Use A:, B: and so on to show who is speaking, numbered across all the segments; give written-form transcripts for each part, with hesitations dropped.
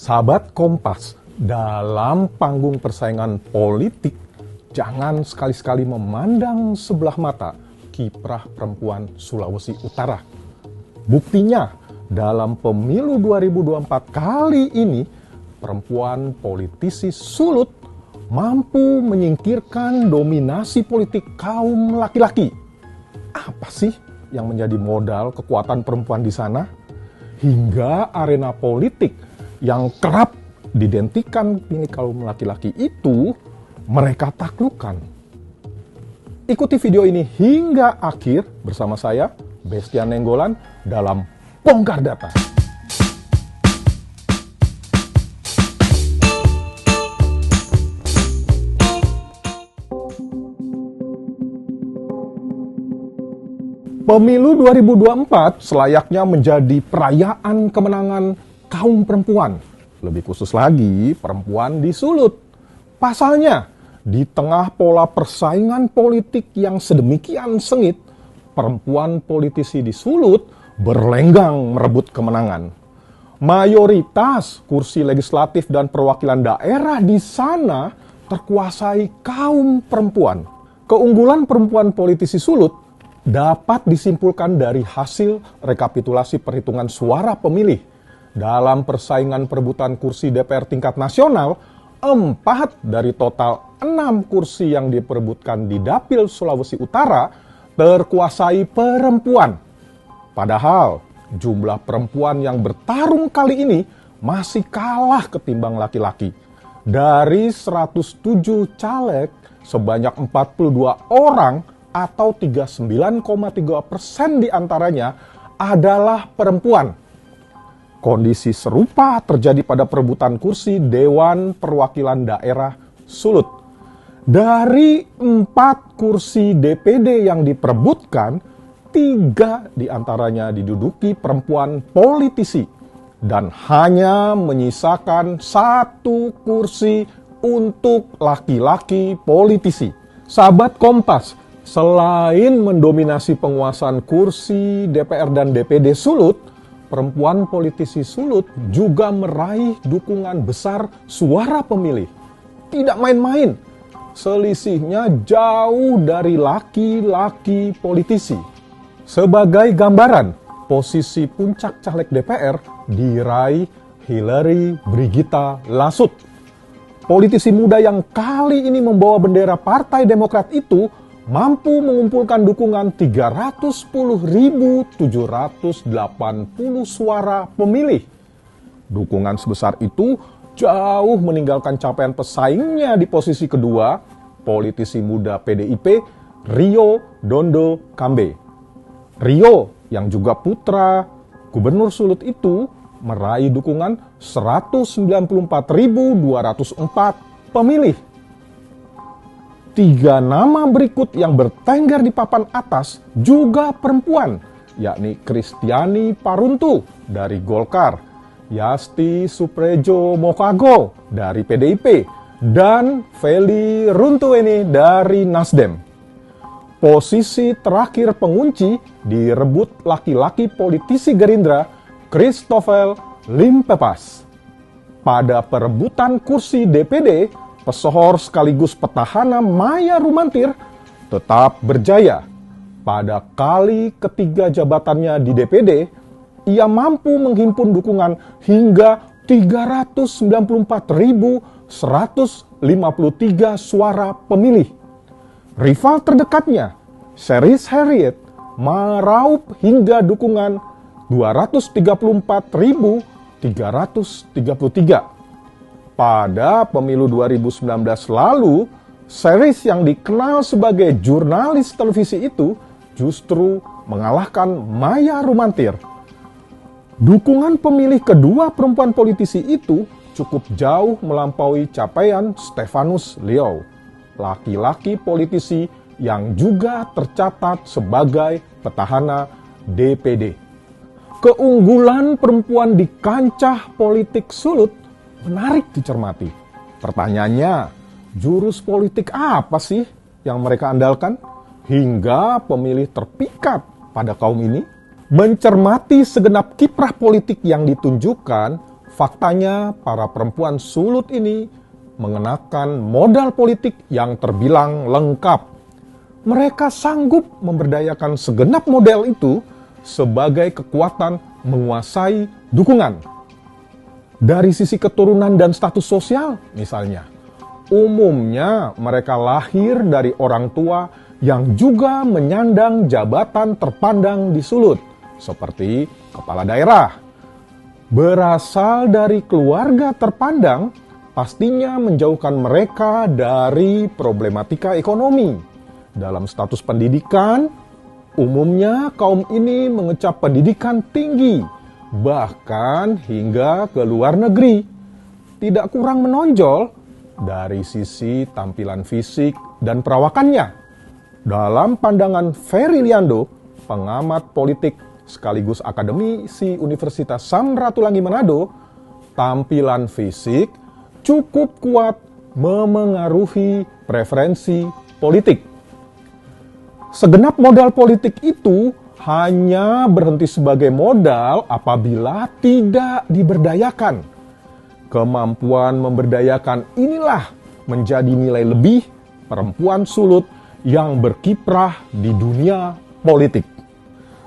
A: Sahabat Kompas, dalam panggung persaingan politik, jangan sekali-sekali memandang sebelah mata kiprah perempuan Sulawesi Utara. Buktinya, dalam pemilu 2024 kali ini, perempuan politisi Sulut mampu menyingkirkan dominasi politik kaum laki-laki. Apa sih yang menjadi modal kekuatan perempuan di sana? Hingga arena politik yang kerap didentikan milik kaum laki-laki itu mereka taklukkan. Ikuti video ini hingga akhir bersama saya, Bestian Nenggolan, dalam Bongkar Data. Pemilu 2024 selayaknya menjadi perayaan kemenangan kaum perempuan. Lebih khusus lagi, perempuan di Sulut. Pasalnya, di tengah pola persaingan politik yang sedemikian sengit, perempuan politisi di Sulut berlenggang merebut kemenangan. Mayoritas kursi legislatif dan perwakilan daerah di sana terkuasai kaum perempuan. Keunggulan perempuan politisi Sulut dapat disimpulkan dari hasil rekapitulasi perhitungan suara pemilih. Dalam persaingan perebutan kursi DPR tingkat nasional, 4 dari total 6 kursi yang diperebutkan di Dapil Sulawesi Utara terkuasai perempuan. Padahal jumlah perempuan yang bertarung kali ini masih kalah ketimbang laki-laki. Dari 107 caleg, sebanyak 42 orang atau 39,3% diantaranya adalah perempuan. Kondisi serupa terjadi pada perebutan kursi Dewan Perwakilan Daerah Sulut. Dari 4 kursi DPD yang diperebutkan, 3 diantaranya diduduki perempuan politisi dan hanya menyisakan 1 kursi untuk laki-laki politisi. Sahabat Kompas, selain mendominasi penguasaan kursi DPR dan DPD Sulut, perempuan politisi Sulut juga meraih dukungan besar suara pemilih. Tidak main-main, selisihnya jauh dari laki-laki politisi. Sebagai gambaran, posisi puncak caleg DPR diraih Hillary Brigita Lasut. Politisi muda yang kali ini membawa bendera Partai Demokrat itu mampu mengumpulkan dukungan 310.780 suara pemilih. Dukungan sebesar itu jauh meninggalkan capaian pesaingnya di posisi kedua, politisi muda PDIP, Rio Dondo Kambe. Rio, yang juga putra Gubernur Sulut itu, meraih dukungan 194.204 pemilih. 3 nama berikut yang bertengger di papan atas juga perempuan, yakni Kristiani Paruntu dari Golkar, Yasti Suprejo Mokago dari PDIP, dan Feli Runtuweni dari Nasdem. Posisi terakhir pengunci direbut laki-laki politisi Gerindra, Christopher Limpepas. Pada perebutan kursi DPD, pesohor sekaligus petahana Maya Rumantir tetap berjaya. Pada kali ketiga jabatannya di DPD, ia mampu menghimpun dukungan hingga 394.153 suara pemilih. Rival terdekatnya, Seris Harriet, meraup hingga dukungan 234.333. Pada pemilu 2019 lalu, Seris yang dikenal sebagai jurnalis televisi itu justru mengalahkan Maya Rumantir. Dukungan pemilih kedua perempuan politisi itu cukup jauh melampaui capaian Stefanus Liau, laki-laki politisi yang juga tercatat sebagai petahana DPD. Keunggulan perempuan di kancah politik Sulut menarik dicermati. Pertanyaannya, jurus politik apa sih yang mereka andalkan hingga pemilih terpikat pada kaum ini? Mencermati segenap kiprah politik yang ditunjukkan, Faktanya, para perempuan Sulut ini mengenakan modal politik yang terbilang lengkap. Mereka sanggup memberdayakan segenap model itu sebagai kekuatan menguasai dukungan. Dari sisi keturunan dan status sosial misalnya, umumnya mereka lahir dari orang tua yang juga menyandang jabatan terpandang di Sulut, seperti kepala daerah. Berasal dari keluarga terpandang, pastinya menjauhkan mereka dari problematika ekonomi. Dalam status pendidikan, umumnya kaum ini mengecap pendidikan tinggi, bahkan hingga ke luar negeri. Tidak kurang menonjol dari sisi tampilan fisik dan perawakannya. Dalam pandangan Ferry Liando, pengamat politik sekaligus akademisi Universitas Samratulangi Manado, tampilan fisik cukup kuat memengaruhi preferensi politik. Segenap modal politik itu hanya berhenti sebagai modal apabila tidak diberdayakan. Kemampuan memberdayakan inilah menjadi nilai lebih perempuan Sulut yang berkiprah di dunia politik.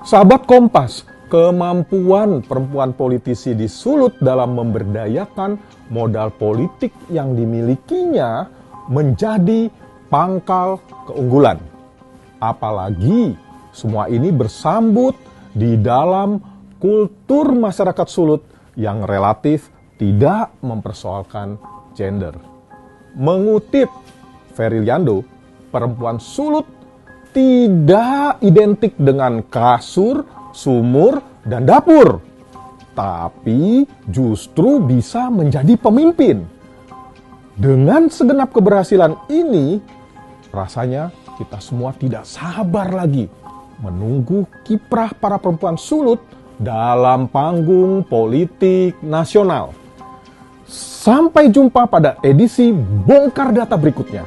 A: Sahabat Kompas, kemampuan perempuan politisi di Sulut dalam memberdayakan modal politik yang dimilikinya menjadi pangkal keunggulan. Apalagi semua ini bersambut di dalam kultur masyarakat Sulut yang relatif tidak mempersoalkan gender. Mengutip Ferry Liando, perempuan Sulut tidak identik dengan kasur, sumur, dan dapur, tapi justru bisa menjadi pemimpin. Dengan segenap keberhasilan ini, rasanya kita semua tidak sabar lagi menunggu kiprah para perempuan Sulut dalam panggung politik nasional. Sampai jumpa pada edisi Bongkar Data berikutnya.